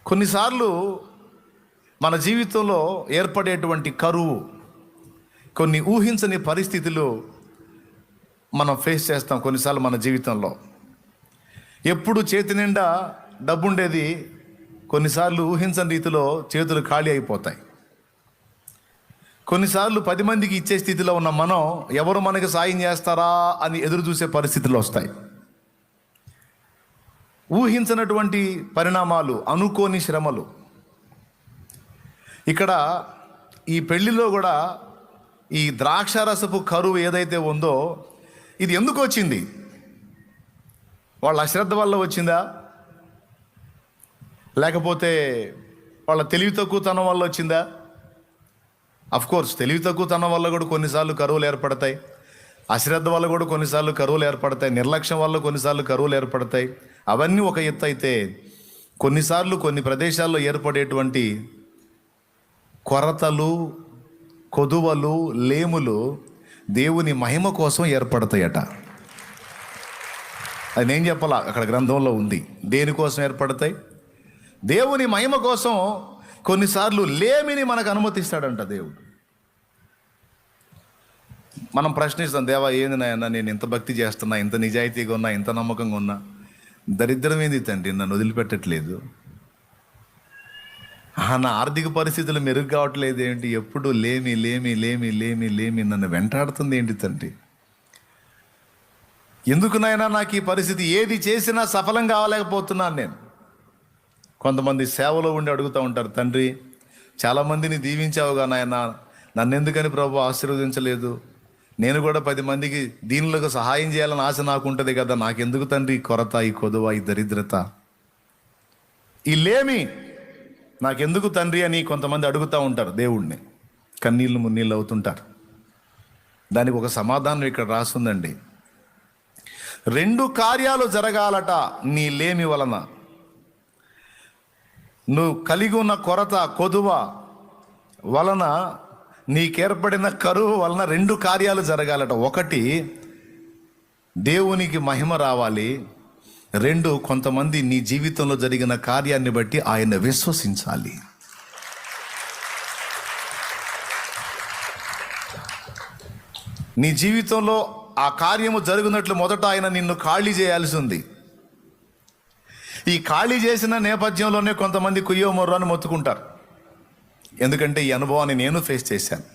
కొన్నిసార్లు మన జీవితంలో ఏర్పడేటువంటి కరువు, కొన్ని ఊహించని పరిస్థితులు మనం ఫేస్ చేస్తాం. కొన్నిసార్లు మన జీవితంలో ఎప్పుడు చేతి నిండా డబ్బు ఉండేది, కొన్నిసార్లు ఊహించని రీతిలో చేతులు ఖాళీ అయిపోతాయి. కొన్నిసార్లు 10 మందికి ఇచ్చే స్థితిలో ఉన్న మనం ఎవరు మనకి సాయం చేస్తారా అని ఎదురు చూసే పరిస్థితులు వస్తాయి. ఊహించినటువంటి పరిణామాలు, అనుకోని శ్రమలు. ఇక్కడ ఈ పెళ్లిలో కూడా ఈ ద్రాక్షారసపు కరువు ఏదైతే ఉందో, ఇది ఎందుకు వచ్చింది? వాళ్ళ అశ్రద్ధ వల్ల వచ్చిందా, లేకపోతే వాళ్ళ తెలివి తక్కువతనం వల్ల వచ్చిందా? కోర్స్ తెలివి తక్కువతనం వల్ల కూడా కొన్నిసార్లు కరువులు ఏర్పడతాయి, అశ్రద్ధ వల్ల కూడా కొన్నిసార్లు కరువులు ఏర్పడతాయి, నిర్లక్ష్యం వల్ల కొన్నిసార్లు కరువులు ఏర్పడతాయి. అవన్నీ ఒక ఎత్తు అయితే, కొన్నిసార్లు కొన్ని ప్రదేశాల్లో ఏర్పడేటువంటి కొరతలు, కొదువలు, లేములు దేవుని మహిమ కోసం ఏర్పడతాయట. అది నేను చెప్పాలా, అక్కడ గ్రంథంలో ఉంది. దేనికోసం ఏర్పడతాయి? దేవుని మహిమ కోసం కొన్నిసార్లు లేమిని మనకు అనుమతిస్తాడంట దేవుడు. మనం ప్రశ్నిస్తాం, దేవా ఏంది నాయన, నేను ఇంత భక్తి చేస్తున్నా, ఇంత నిజాయితీగా ఉన్నా, ఇంత నమ్మకంగా ఉన్నా, దరిద్రం ఏంది తండ్రి, నన్ను వదిలిపెట్టట్లేదు. నా ఆర్థిక పరిస్థితులు మెరుగు కావట్లేదు ఏంటి, ఎప్పుడు లేమి లేమి లేమి లేమి లేమి నన్ను వెంటాడుతుంది ఏంటి తండ్రి, ఎందుకు నాయనా నాకు ఈ పరిస్థితి, ఏది చేసినా సఫలం కావలేకపోతున్నాను నేను. కొంతమంది సేవలో ఉండి అడుగుతూ ఉంటారు, తండ్రి చాలామందిని దీవించావుగా నాయన, నన్ను ఎందుకని ప్రభు ఆశీర్వదించలేదు? నేను కూడా 10 మందికి దీనులకు సహాయం చేయాలని ఆశ నాకు ఉంటుంది కదా, నాకెందుకు తండ్రి ఈ కొరత, ఈ కొదువ, ఈ దరిద్రత, ఈ లేమి నాకెందుకు తండ్రి అని కొంతమంది అడుగుతూ ఉంటారు దేవుడిని, కన్నీళ్ళు మున్నీళ్ళు అవుతుంటారు. దానికి ఒక సమాధానం ఇక్కడ రాస్తుందండి. 2 కార్యాలు జరగాలట నీ లేమి వలన. నువ్వు కలిగి ఉన్న కొరత, కొదువ వలన, నీకేర్పడిన కరువు వలన 2 కార్యాలు జరగాలట. 1, దేవునికి మహిమ రావాలి. 2, కొంతమంది నీ జీవితంలో జరిగిన కార్యాన్ని బట్టి ఆయన విశ్వసించాలి. నీ జీవితంలో ఆ కార్యము జరుగునట్లు మొదట ఆయన నిన్ను ఖాళీ చేయాల్సి ఉంది. ఈ ఖాళీ చేసిన నేపథ్యంలోనే కొంతమంది కుయ్యో మొర్రో అని మొత్తుకుంటారు. ఎందుకంటే ఈ అనుభవాన్ని నేను ఫేస్ చేశాను.